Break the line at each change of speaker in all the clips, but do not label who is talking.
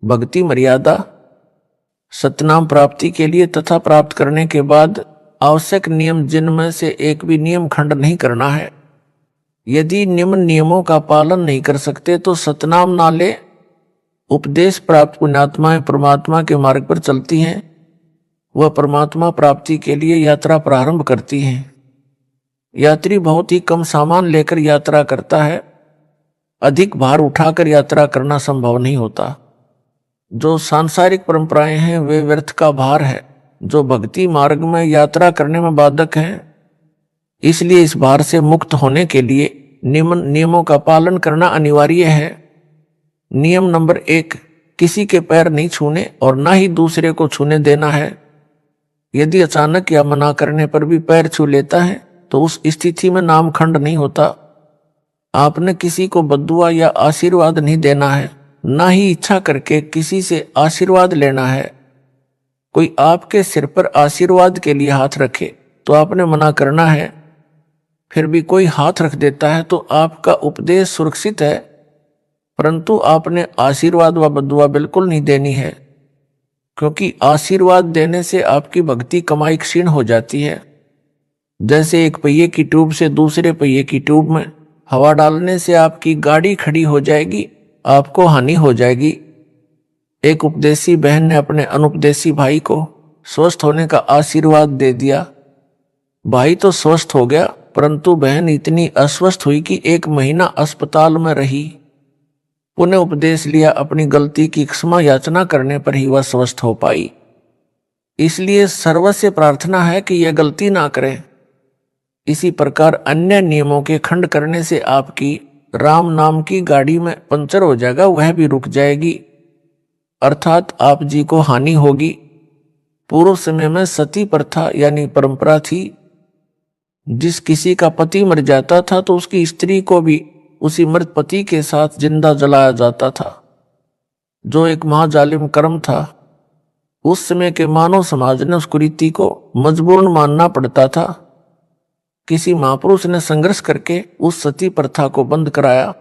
भक्ति मर्यादा सतनाम प्राप्ति के लिए तथा प्राप्त करने के बाद आवश्यक नियम जिनमें से एक भी नियम खंड नहीं करना है। यदि निम्न नियमों का पालन नहीं कर सकते तो सतनाम ना ले। उपदेश प्राप्त पुण्यात्माएं परमात्मा के मार्ग पर चलती हैं, वह परमात्मा प्राप्ति के लिए यात्रा प्रारंभ करती हैं। यात्री बहुत ही कम सामान लेकर यात्रा करता है, अधिक भार उठाकर यात्रा करना संभव नहीं होता। जो सांसारिक परंपराएं हैं वे व्यर्थ का भार है, जो भक्ति मार्ग में यात्रा करने में बाधक हैं। इसलिए इस भार से मुक्त होने के लिए नियमों का पालन करना अनिवार्य है। नियम नंबर 1, किसी के पैर नहीं छूने और ना ही दूसरे को छूने देना है। यदि अचानक या मना करने पर भी पैर छू लेता है तो उस स्थिति में नामखंड नहीं होता। आपने किसी को बद्दुआ या आशीर्वाद नहीं देना है, ना ही इच्छा करके किसी से आशीर्वाद लेना है। कोई आपके सिर पर आशीर्वाद के लिए हाथ रखे तो आपने मना करना है। फिर भी कोई हाथ रख देता है तो आपका उपदेश सुरक्षित है, परंतु आपने आशीर्वाद व बद्दुआ बिल्कुल नहीं देनी है, क्योंकि आशीर्वाद देने से आपकी भक्ति कमाई क्षीण हो जाती है। जैसे एक पहिए की ट्यूब से दूसरे पहिए की ट्यूब में हवा डालने से आपकी गाड़ी खड़ी हो जाएगी, आपको हानि हो जाएगी। एक उपदेशी बहन ने अपने अनुपदेशी भाई को स्वस्थ होने का आशीर्वाद दे दिया। भाई तो स्वस्थ हो गया, परंतु बहन इतनी अस्वस्थ हुई कि 1 महीना अस्पताल में रही। पुनः उपदेश लिया, अपनी गलती की क्षमा याचना करने पर ही वह स्वस्थ हो पाई। इसलिए सर्वस्य प्रार्थना है कि यह गलती ना करें। इसी प्रकार अन्य नियमों के खंड करने से आपकी राम नाम की गाड़ी में पंचर हो जाएगा, वह भी रुक जाएगी, अर्थात आप जी को हानि होगी। पूर्व समय में सती प्रथा यानी परंपरा थी। जिस किसी का पति मर जाता था तो उसकी स्त्री को भी उसी मृत पति के साथ जिंदा जलाया जाता था, जो एक महाजालिम कर्म था। उस समय के मानव समाज ने उस कुरीति को मजबूरन मानना पड़ता था। किसी महापुरुष ने संघर्ष करके उस सती प्रथा को बंद कराया।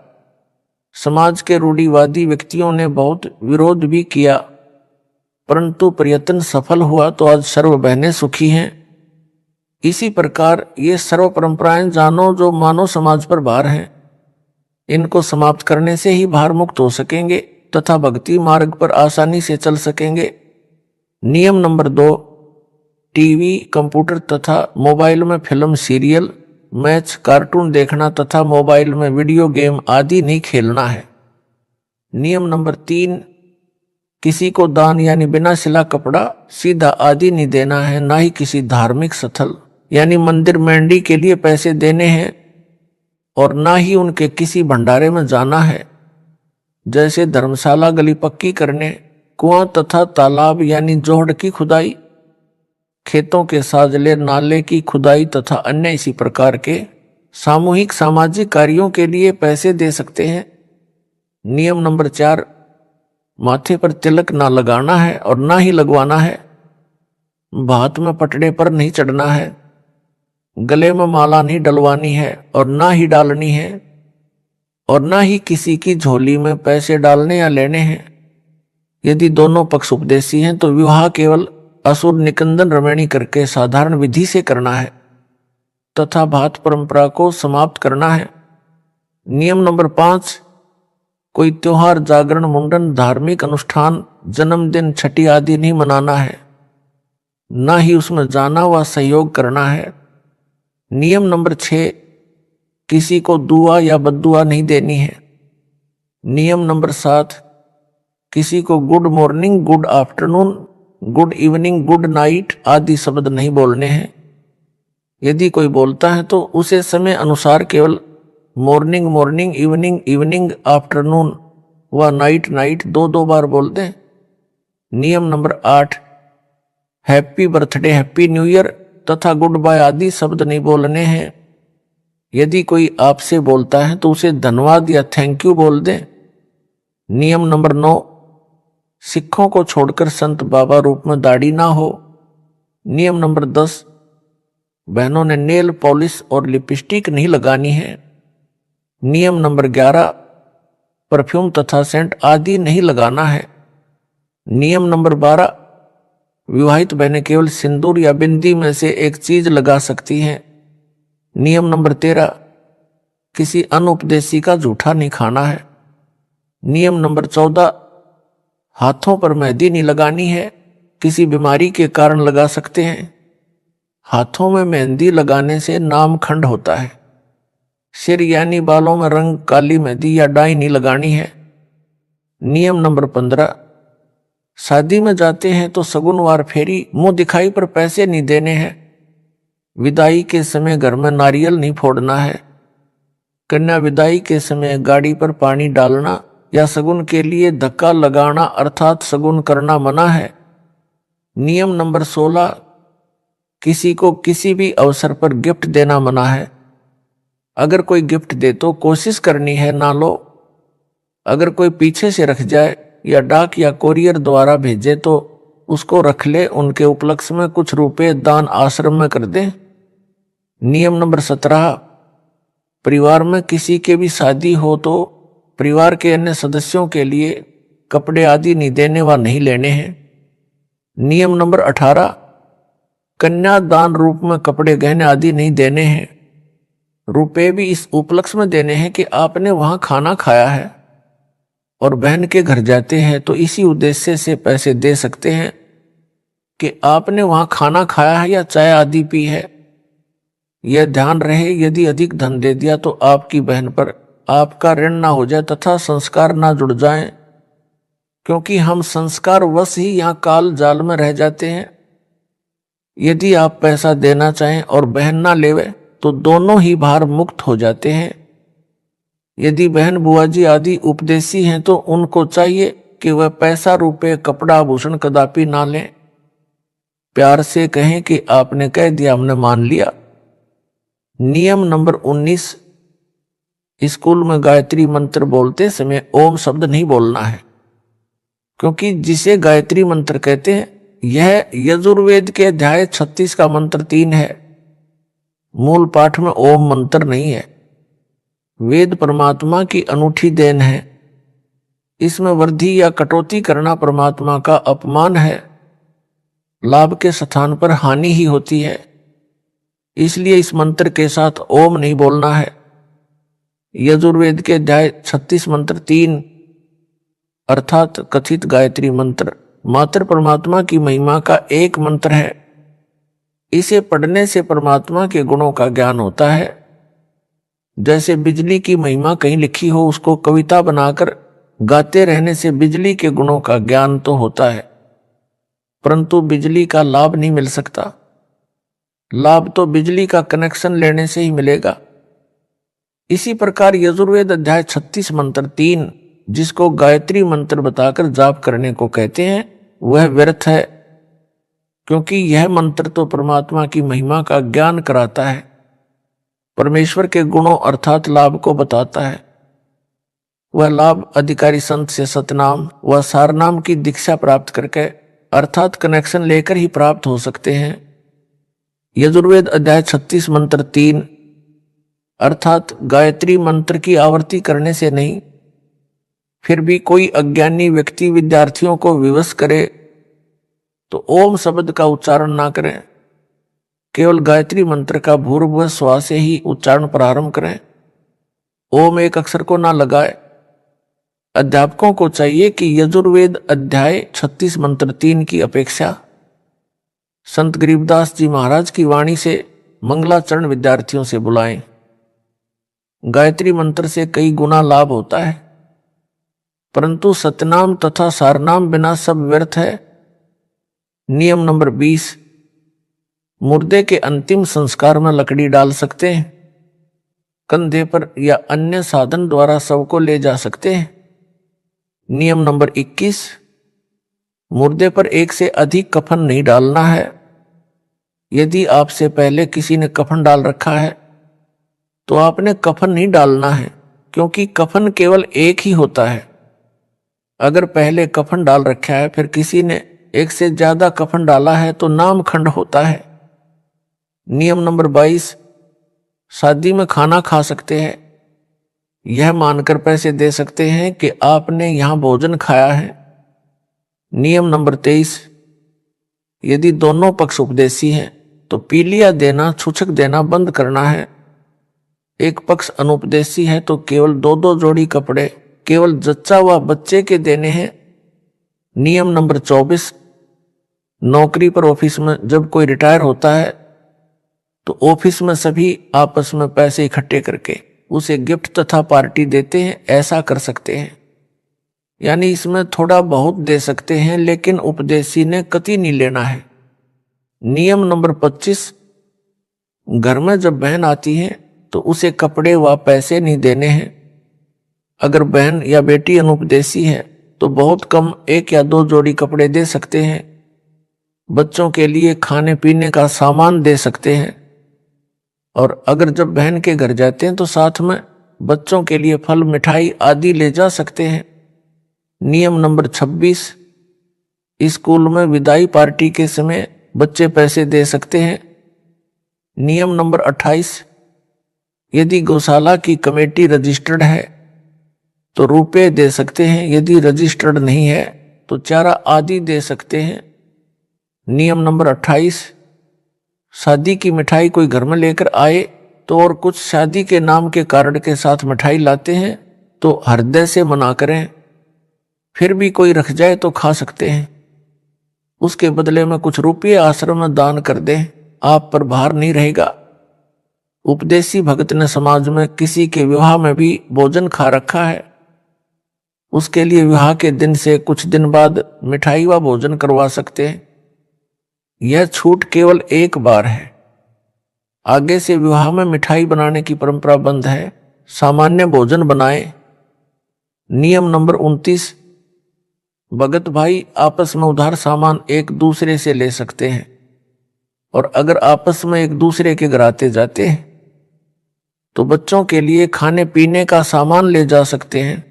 समाज के रूढ़िवादी व्यक्तियों ने बहुत विरोध भी किया, परंतु प्रयत्न सफल हुआ तो आज सर्व बहनें सुखी हैं। इसी प्रकार ये सर्व परंपराएं जानो जो मानव समाज पर भार हैं, इनको समाप्त करने से ही भार मुक्त हो सकेंगे तथा भक्ति मार्ग पर आसानी से चल सकेंगे। नियम नंबर 2, टीवी, कंप्यूटर तथा मोबाइल में फिल्म, सीरियल, मैच, कार्टून देखना तथा मोबाइल में वीडियो गेम आदि नहीं खेलना है। नियम नंबर 3, किसी को दान यानी बिना सिला कपड़ा, सीधा आदि नहीं देना है, ना ही किसी धार्मिक स्थल यानी मंदिर मंडी के लिए पैसे देने हैं, और ना ही उनके किसी भंडारे में जाना है। जैसे धर्मशाला गली पक्की करने, कुआं तथा तालाब यानी जोहड़ की खुदाई, खेतों के साजले, नाले की खुदाई तथा अन्य इसी प्रकार के सामूहिक सामाजिक कार्यों के लिए पैसे दे सकते हैं। नियम नंबर 4, माथे पर तिलक ना लगाना है और ना ही लगवाना है। भात में पटड़े पर नहीं चढ़ना है। गले में माला नहीं डलवानी है और ना ही डालनी है, और ना ही किसी की झोली में पैसे डालने या लेने हैं। यदि दोनों पक्ष उपदेशी हैं तो विवाह केवल असुर निकंदन रमणी करके साधारण विधि से करना है तथा भात परंपरा को समाप्त करना है। नियम नंबर 5, कोई त्योहार, जागरण, मुंडन, धार्मिक अनुष्ठान, जन्मदिन, छठी आदि नहीं मनाना है, ना ही उसमें जाना व सहयोग करना है। नियम नंबर 6, किसी को दुआ या बद्दुआ नहीं देनी है। नियम नंबर 7, किसी को good morning, good afternoon, good evening, good night आदि शब्द नहीं बोलने हैं। यदि कोई बोलता है तो उसे समय अनुसार केवल morning morning, evening evening, afternoon व नाइट नाइट 2-2 बार बोल दें। नियम number 8, happy birthday, happy new year तथा गुड बाय आदि शब्द नहीं बोलने हैं। यदि कोई आपसे बोलता है तो उसे धन्यवाद या थैंक यू बोल दें। नियम नंबर 9, सिखों को छोड़कर संत बाबा रूप में दाढ़ी ना हो। नियम नंबर 10, बहनों ने नेल पॉलिश और लिपस्टिक नहीं लगानी है। नियम नंबर 11, परफ्यूम तथा सेंट आदि नहीं लगाना है। नियम नंबर 12, विवाहित बहनें केवल सिंदूर या बिंदी में से एक चीज लगा सकती हैं। नियम नंबर 13, किसी अनुपदेशी का जूठा नहीं खाना है। नियम नंबर 14, हाथों पर मेहंदी नहीं लगानी है, किसी बीमारी के कारण लगा सकते हैं। हाथों में मेहंदी लगाने से नामखंड होता है। सिर यानी बालों में रंग काली मेहंदी या डाई नहीं लगानी है। नियम नंबर 15, शादी में जाते हैं तो सगुनवार फेरी मुंह दिखाई पर पैसे नहीं देने हैं। विदाई के समय घर में नारियल नहीं फोड़ना है। कन्या विदाई के समय गाड़ी पर पानी डालना या सगुन के लिए धक्का लगाना अर्थात सगुन करना मना है। नियम नंबर 16, किसी को किसी भी अवसर पर गिफ्ट देना मना है। अगर कोई गिफ्ट दे तो कोशिश करनी है ना लो। अगर कोई पीछे से रख जाए या डाक या कोरियर द्वारा भेजे तो उसको रख ले, उनके उपलक्ष्य में कुछ रुपए दान आश्रम में कर दें। नियम नंबर 17, परिवार में किसी के भी शादी हो तो परिवार के अन्य सदस्यों के लिए कपड़े आदि नहीं देने व नहीं लेने हैं। नियम नंबर 18, कन्या दान रूप में कपड़े गहने आदि नहीं देने हैं। रुपए भी इस उपलक्ष्य में देने हैं कि आपने वहां खाना खाया है और बहन के घर जाते हैं तो इसी उद्देश्य से पैसे दे सकते हैं कि आपने वहां खाना खाया है या चाय आदि पी है। यह ध्यान रहे, यदि अधिक धन दे दिया तो आपकी बहन पर आपका ऋण ना हो जाए तथा संस्कार ना जुड़ जाएं, क्योंकि हम संस्कार वश ही यहाँ काल जाल में रह जाते हैं। यदि आप पैसा देना चाहें और बहन ना लेवे तो दोनों ही भार मुक्त हो जाते हैं। यदि बहन बुआ जी आदि उपदेशी हैं तो उनको चाहिए कि वह पैसा रुपए कपड़ा आभूषण कदापि ना लें। प्यार से कहें कि आपने कह दिया, हमने मान लिया। नियम नंबर 19, स्कूल में गायत्री मंत्र बोलते समय ओम शब्द नहीं बोलना है, क्योंकि जिसे गायत्री मंत्र कहते हैं यह यजुर्वेद के अध्याय 36 का मंत्र 3 है। मूल पाठ में ओम मंत्र नहीं है। वेद परमात्मा की अनूठी देन है, इसमें वृद्धि या कटौती करना परमात्मा का अपमान है। लाभ के स्थान पर हानि ही होती है, इसलिए इस मंत्र के साथ ओम नहीं बोलना है। यजुर्वेद के अध्याय 36 मंत्र 3 अर्थात कथित गायत्री मंत्र मात्र परमात्मा की महिमा का एक मंत्र है। इसे पढ़ने से परमात्मा के गुणों का ज्ञान होता है। जैसे बिजली की महिमा कहीं लिखी हो, उसको कविता बनाकर गाते रहने से बिजली के गुणों का ज्ञान तो होता है, परंतु बिजली का लाभ नहीं मिल सकता। लाभ तो बिजली का कनेक्शन लेने से ही मिलेगा। इसी प्रकार यजुर्वेद अध्याय 36 मंत्र 3 जिसको गायत्री मंत्र बताकर जाप करने को कहते हैं वह व्यर्थ है, क्योंकि यह मंत्र तो परमात्मा की महिमा का ज्ञान कराता है, परमेश्वर के गुणों अर्थात लाभ को बताता है। वह लाभ अधिकारी संत से सतनाम व सारनाम की दीक्षा प्राप्त करके अर्थात कनेक्शन लेकर ही प्राप्त हो सकते हैं। यजुर्वेद अध्याय 36 मंत्र 3 अर्थात गायत्री मंत्र की आवर्ती करने से नहीं। फिर भी कोई अज्ञानी व्यक्ति विद्यार्थियों को विवश करे तो ओम शब्द का उच्चारण ना करें, केवल गायत्री मंत्र का भूर्भुव स्वा से ही उच्चारण प्रारंभ करें। ओम एक अक्षर को ना लगाए। अध्यापकों को चाहिए कि यजुर्वेद अध्याय 36 मंत्र 3 की अपेक्षा संत गरीबदास जी महाराज की वाणी से मंगलाचरण विद्यार्थियों से बुलाएं। गायत्री मंत्र से कई गुना लाभ होता है, परंतु सतनाम तथा सारनाम बिना सब व्यर्थ है। नियम नंबर 20, मुर्दे के अंतिम संस्कार में लकड़ी डाल सकते हैं, कंधे पर या अन्य साधन द्वारा शव को ले जा सकते हैं। नियम नंबर 21, मुर्दे पर एक से अधिक कफन नहीं डालना है। यदि आपसे पहले किसी ने कफन डाल रखा है तो आपने कफन नहीं डालना है, क्योंकि कफन केवल एक ही होता है। अगर पहले कफन डाल रखा है फिर किसी ने एक से ज्यादा कफन डाला है तो नाम खंड होता है। नियम नंबर 22, शादी में खाना खा सकते हैं, यह मानकर पैसे दे सकते हैं कि आपने यहां भोजन खाया है। नियम नंबर 23, यदि दोनों पक्ष उपदेशी हैं तो पीलिया देना, छूछक देना बंद करना है। एक पक्ष अनुपदेशी है तो केवल 2-2 जोड़ी कपड़े केवल जच्चा व बच्चे के देने हैं। नियम नंबर 24, नौकरी पर ऑफिस में जब कोई रिटायर होता है तो ऑफिस में सभी आपस में पैसे इकट्ठे करके उसे गिफ्ट तथा पार्टी देते हैं। ऐसा कर सकते हैं, यानी इसमें थोड़ा बहुत दे सकते हैं, लेकिन उपदेशी ने कतई नहीं लेना है। नियम नंबर 25, घर में जब बहन आती है तो उसे कपड़े व पैसे नहीं देने हैं। अगर बहन या बेटी अनुपदेशी है तो बहुत कम 1 या 2 जोड़ी कपड़े दे सकते हैं। बच्चों के लिए खाने पीने का सामान दे सकते हैं, और अगर जब बहन के घर जाते हैं तो साथ में बच्चों के लिए फल, मिठाई आदि ले जा सकते हैं। नियम नंबर 26, स्कूल में विदाई पार्टी के समय बच्चे पैसे दे सकते हैं। नियम नंबर 28, यदि गौशाला की कमेटी रजिस्टर्ड है तो रुपए दे सकते हैं, यदि रजिस्टर्ड नहीं है तो चारा आदि दे सकते हैं। नियम नंबर 28, शादी की मिठाई कोई घर में लेकर आए तो और कुछ शादी के नाम के कार्ड के साथ मिठाई लाते हैं तो हृदय से मना करें। फिर भी कोई रख जाए तो खा सकते हैं, उसके बदले में कुछ रुपये आश्रम में दान कर दें, आप पर भार नहीं रहेगा। उपदेशी भगत ने समाज में किसी के विवाह में भी भोजन खा रखा है, उसके लिए विवाह के दिन से कुछ दिन बाद मिठाई व भोजन करवा सकते हैं। यह छूट केवल एक बार है, आगे से विवाह में मिठाई बनाने की परंपरा बंद है, सामान्य भोजन बनाएं। नियम नंबर 29, भगत भाई आपस में उधार सामान एक दूसरे से ले सकते हैं, और अगर आपस में एक दूसरे के घर आते जाते हैं तो बच्चों के लिए खाने पीने का सामान ले जा सकते हैं।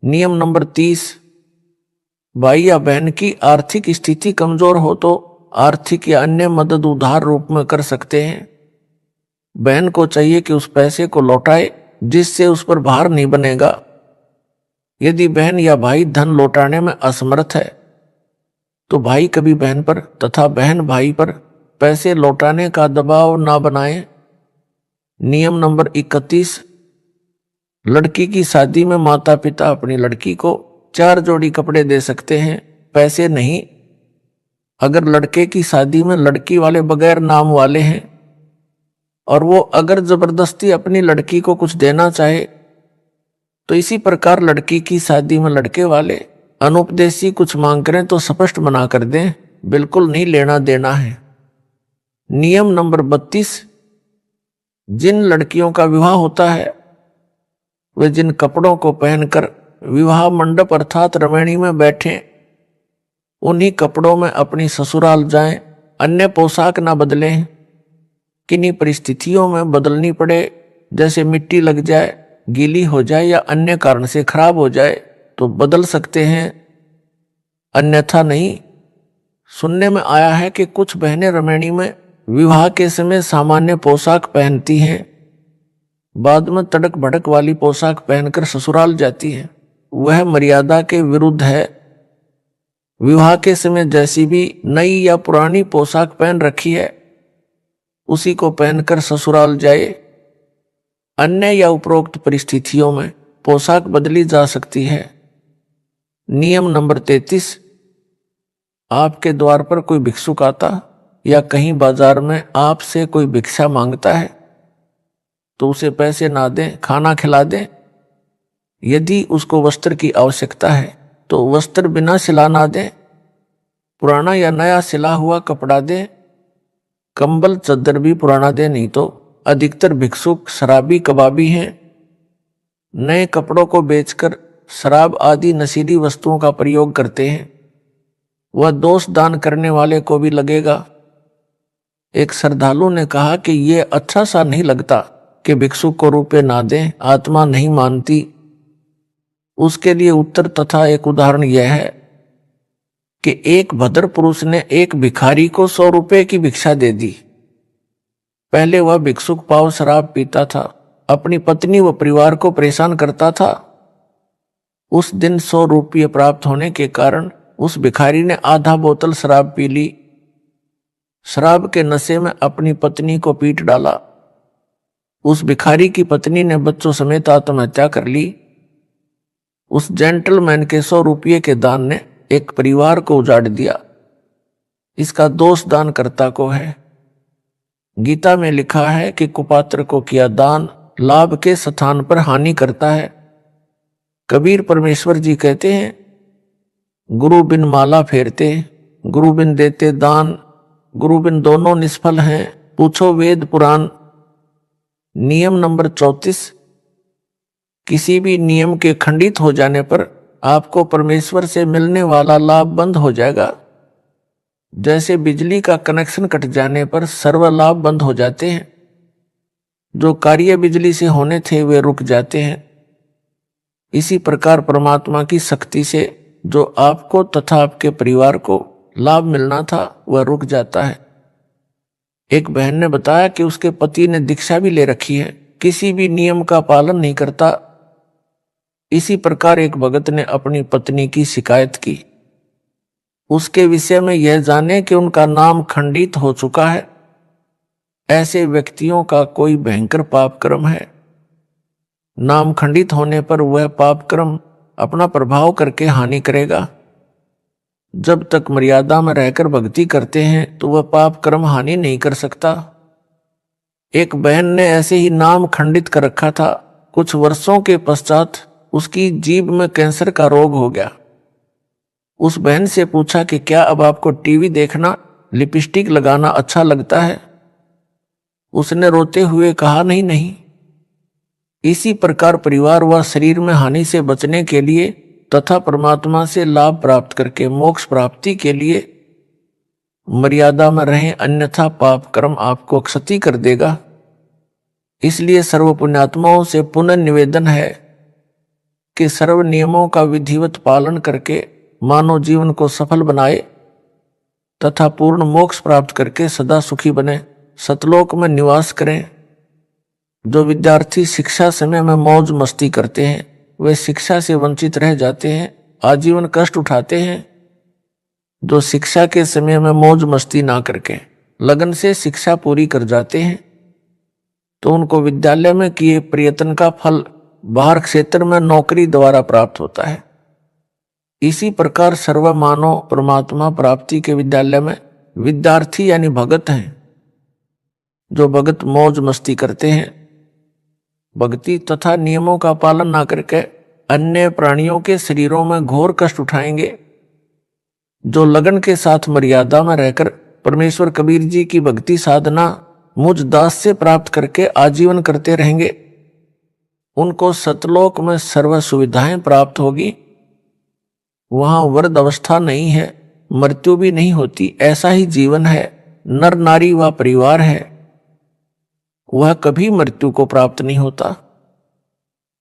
नियम नंबर 30, भाई या बहन की आर्थिक स्थिति कमजोर हो तो आर्थिक या अन्य मदद उधार रूप में कर सकते हैं। बहन को चाहिए कि उस पैसे को लौटाए जिससे उस पर भार नहीं बनेगा। यदि बहन या भाई धन लौटाने में असमर्थ है तो भाई कभी बहन पर तथा बहन भाई पर पैसे लौटाने का दबाव ना बनाए। नियम नंबर 31, लड़की की शादी में माता पिता अपनी लड़की को 4 जोड़ी कपड़े दे सकते हैं, पैसे नहीं। अगर लड़के की शादी में लड़की वाले बगैर नाम वाले हैं और वो अगर जबरदस्ती अपनी लड़की को कुछ देना चाहे तो इसी प्रकार लड़की की शादी में लड़के वाले अनुपदेशी कुछ मांग करें तो स्पष्ट मना कर दें, बिल्कुल नहीं लेना देना है। नियम नंबर 32, जिन लड़कियों का विवाह होता है वे जिन कपड़ों को पहनकर विवाह मंडप अर्थात रमणी में बैठें उन्हीं कपड़ों में अपनी ससुराल जाएं, अन्य पोशाक ना बदलें। किन्हीं परिस्थितियों में बदलनी पड़े, जैसे मिट्टी लग जाए, गीली हो जाए या अन्य कारण से खराब हो जाए तो बदल सकते हैं, अन्यथा नहीं। सुनने में आया है कि कुछ बहनें रमणी में विवाह के समय सामान्य पोशाक पहनती हैं, बाद में तड़क भड़क वाली पोशाक पहनकर ससुराल जाती है। वह मर्यादा के विरुद्ध है। विवाह के समय जैसी भी नई या पुरानी पोशाक पहन रखी है उसी को पहनकर ससुराल जाए। अन्य या उपरोक्त परिस्थितियों में पोशाक बदली जा सकती है। नियम नंबर 33, आपके द्वार पर कोई भिक्षुक आता या कहीं बाजार में आपसे कोई भिक्षा मांगता है तो उसे पैसे ना दें, खाना खिला दें। यदि उसको वस्त्र की आवश्यकता है तो वस्त्र बिना सिला ना दें, पुराना या नया सिला हुआ कपड़ा दें। कंबल चादर भी पुराना दें, नहीं तो अधिकतर भिक्षुक शराबी कबाबी हैं। नए कपड़ों को बेचकर शराब आदि नशीली वस्तुओं का प्रयोग करते हैं, वह दोष दान करने वाले को भी लगेगा। एक श्रद्धालु ने कहा कि ये अच्छा सा नहीं लगता कि भिक्षुक को रुपए ना दें, आत्मा नहीं मानती। उसके लिए उत्तर तथा एक उदाहरण यह है कि एक भद्र पुरुष ने एक भिखारी को 100 रुपए की भिक्षा दे दी। पहले वह भिक्षुक पाव शराब पीता था, अपनी पत्नी व परिवार को परेशान करता था। उस दिन 100 रुपये प्राप्त होने के कारण उस भिखारी ने आधा बोतल शराब पी ली। शराब के नशे में अपनी पत्नी को पीट डाला। उस भिखारी की पत्नी ने बच्चों समेत आत्महत्या कर ली। उस जेंटलमैन के 100 रुपये के दान ने एक परिवार को उजाड़ दिया। इसका दोष दानकर्ता को है। गीता में लिखा है कि कुपात्र को किया दान लाभ के स्थान पर हानि करता है। कबीर परमेश्वर जी कहते हैं, गुरु बिन माला फेरते, गुरु बिन देते दान, गुरु बिन दोनों निष्फल हैं, पूछो वेद पुराण। नियम नंबर 34, किसी भी नियम के खंडित हो जाने पर आपको परमेश्वर से मिलने वाला लाभ बंद हो जाएगा। जैसे बिजली का कनेक्शन कट जाने पर सर्व लाभ बंद हो जाते हैं, जो कार्य बिजली से होने थे वे रुक जाते हैं। इसी प्रकार परमात्मा की शक्ति से जो आपको तथा आपके परिवार को लाभ मिलना था वह रुक जाता है। एक बहन ने बताया कि उसके पति ने दीक्षा भी ले रखी है, किसी भी नियम का पालन नहीं करता। इसी प्रकार एक भगत ने अपनी पत्नी की शिकायत की। उसके विषय में यह जाने कि उनका नाम खंडित हो चुका है। ऐसे व्यक्तियों का कोई भयंकर पाप कर्म है। नाम खंडित होने पर वह पाप कर्म अपना प्रभाव करके हानि करेगा। जब तक मर्यादा में रहकर भक्ति करते हैं तो वह पाप कर्म हानि नहीं कर सकता। एक बहन ने ऐसे ही नाम खंडित कर रखा था। कुछ वर्षों के पश्चात उसकी जीभ में कैंसर का रोग हो गया। उस बहन से पूछा कि क्या अब आपको टीवी देखना, लिपस्टिक लगाना अच्छा लगता है? उसने रोते हुए कहा, नहीं नहीं। इसी प्रकार परिवार व शरीर में हानि से बचने के लिए तथा परमात्मा से लाभ प्राप्त करके मोक्ष प्राप्ति के लिए मर्यादा में रहें, अन्यथा पाप कर्म आपको क्षति कर देगा। इसलिए सर्व पुण्यात्माओं से पुनः निवेदन है कि सर्व नियमों का विधिवत पालन करके मानव जीवन को सफल बनाए तथा पूर्ण मोक्ष प्राप्त करके सदा सुखी बने, सतलोक में निवास करें। जो विद्यार्थी शिक्षा समय में मौज मस्ती करते हैं वे शिक्षा से वंचित रह जाते हैं, आजीवन कष्ट उठाते हैं। जो शिक्षा के समय में मौज मस्ती ना करके लगन से शिक्षा पूरी कर जाते हैं तो उनको विद्यालय में किए प्रयत्न का फल बाहर क्षेत्र में नौकरी द्वारा प्राप्त होता है। इसी प्रकार सर्व मानव परमात्मा प्राप्ति के विद्यालय में विद्यार्थी यानी भगत हैं। जो भगत मौज मस्ती करते हैं, भक्ति तथा नियमों का पालन ना करके अन्य प्राणियों के शरीरों में घोर कष्ट उठाएंगे। जो लगन के साथ मर्यादा में रहकर परमेश्वर कबीर जी की भक्ति साधना मुझ दास से प्राप्त करके आजीवन करते रहेंगे, उनको सतलोक में सर्व सुविधाएं प्राप्त होगी। वहां वृद्ध अवस्था नहीं है, मृत्यु भी नहीं होती, ऐसा ही जीवन है। नर नारी व परिवार है, वह कभी मृत्यु को प्राप्त नहीं होता।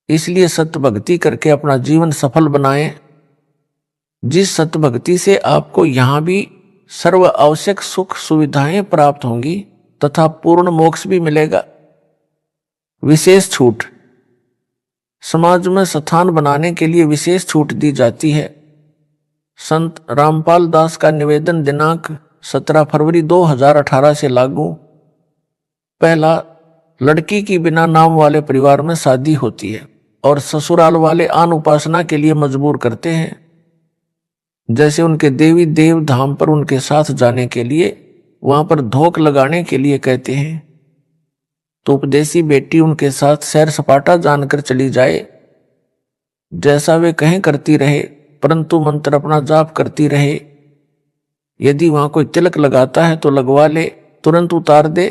इसलिए सत्य भक्ति करके अपना जीवन सफल बनाएं। जिस सत्य भक्ति से आपको यहां भी सर्व आवश्यक सुख सुविधाएं प्राप्त होंगी तथा पूर्ण मोक्ष भी मिलेगा। विशेष छूट, समाज में स्थान बनाने के लिए विशेष छूट दी जाती है। संत रामपाल दास का निवेदन दिनांक 17 फरवरी 2018 से लागू। पहला, लड़की की बिना नाम वाले परिवार में शादी होती है और ससुराल वाले आन उपासना के लिए मजबूर करते हैं। जैसे उनके देवी देव धाम पर उनके साथ जाने के लिए, वहां पर धोख लगाने के लिए कहते हैं, तो उपदेशी बेटी उनके साथ सैर सपाटा जानकर चली जाए। जैसा वे कहें करती रहे, परंतु मंत्र अपना जाप करती रहे। यदि वहां कोई तिलक लगाता है तो लगवा ले, तुरंत उतार दे।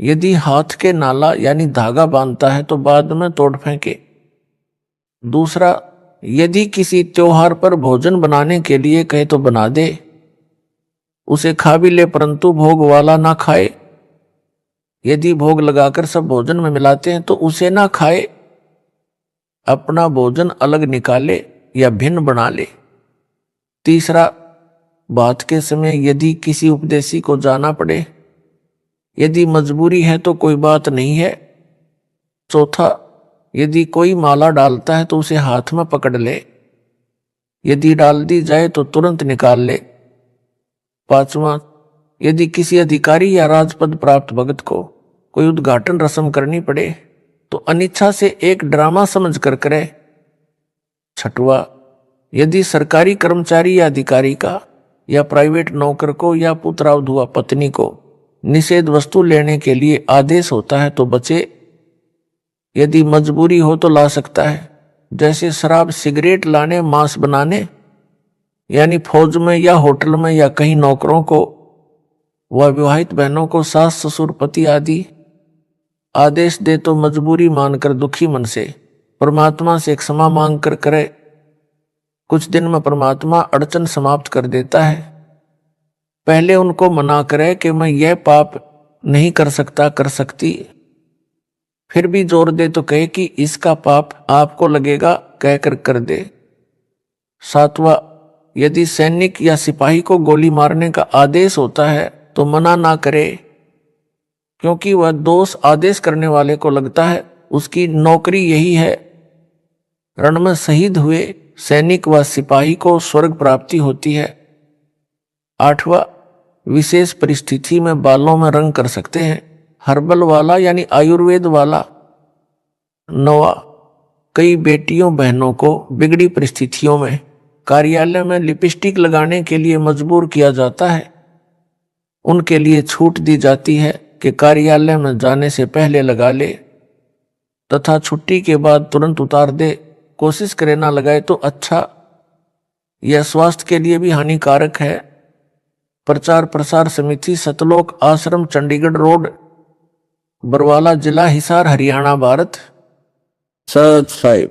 यदि हाथ के नाला यानी धागा बांधता है तो बाद में तोड़ फेंके। दूसरा, यदि किसी त्योहार पर भोजन बनाने के लिए कहे तो बना दे, उसे खा भी ले, परंतु भोग वाला ना खाए। यदि भोग लगाकर सब भोजन में मिलाते हैं तो उसे ना खाए, अपना भोजन अलग निकाले या भिन्न बना ले। तीसरा, बात के समय यदि किसी उपदेशी को जाना पड़े, यदि मजबूरी है तो कोई बात नहीं है। चौथा, यदि कोई माला डालता है तो उसे हाथ में पकड़ ले। यदि डाल दी जाए तो तुरंत निकाल ले। 5वां, यदि किसी अधिकारी या राजपद प्राप्त भगत को कोई उद्घाटन रस्म करनी पड़े तो अनिच्छा से एक ड्रामा समझ कर करे। 6वां, यदि सरकारी कर्मचारी या अधिकारी का या प्राइवेट नौकर को या पुत्रावधुआ पत्नी को निषेध वस्तु लेने के लिए आदेश होता है तो बचे। यदि मजबूरी हो तो ला सकता है, जैसे शराब सिगरेट लाने, मांस बनाने, यानी फौज में या होटल में या कहीं नौकरों को व विवाहित बहनों को सास ससुर पति आदि आदेश दे तो मजबूरी मानकर दुखी मन से परमात्मा से क्षमा मांग कर करे। कुछ दिन में परमात्मा अड़चन समाप्त कर देता है। पहले उनको मना करे कि मैं यह पाप नहीं कर सकता, कर सकती, फिर भी जोर दे तो कहे कि इसका पाप आपको लगेगा, कहकर कर दे। 7वां, यदि सैनिक या सिपाही को गोली मारने का आदेश होता है तो मना ना करे, क्योंकि वह दोष आदेश करने वाले को लगता है, उसकी नौकरी यही है। रण में शहीद हुए सैनिक व सिपाही को स्वर्ग प्राप्ति होती है। 8वां, विशेष परिस्थिति में बालों में रंग कर सकते हैं, हर्बल वाला यानी आयुर्वेद वाला। 9वां, कई बेटियों बहनों को बिगड़ी परिस्थितियों में कार्यालय में लिपस्टिक लगाने के लिए मजबूर किया जाता है। उनके लिए छूट दी जाती है कि कार्यालय में जाने से पहले लगा ले तथा छुट्टी के बाद तुरंत उतार दे। कोशिश करे ना लगाए तो अच्छा, यह स्वास्थ्य के लिए भी हानिकारक है। प्रचार प्रसार समिति, सतलोक आश्रम, चंडीगढ़ रोड, बरवाला जिला, हिसार, हरियाणा, भारत। सब्सक्राइब।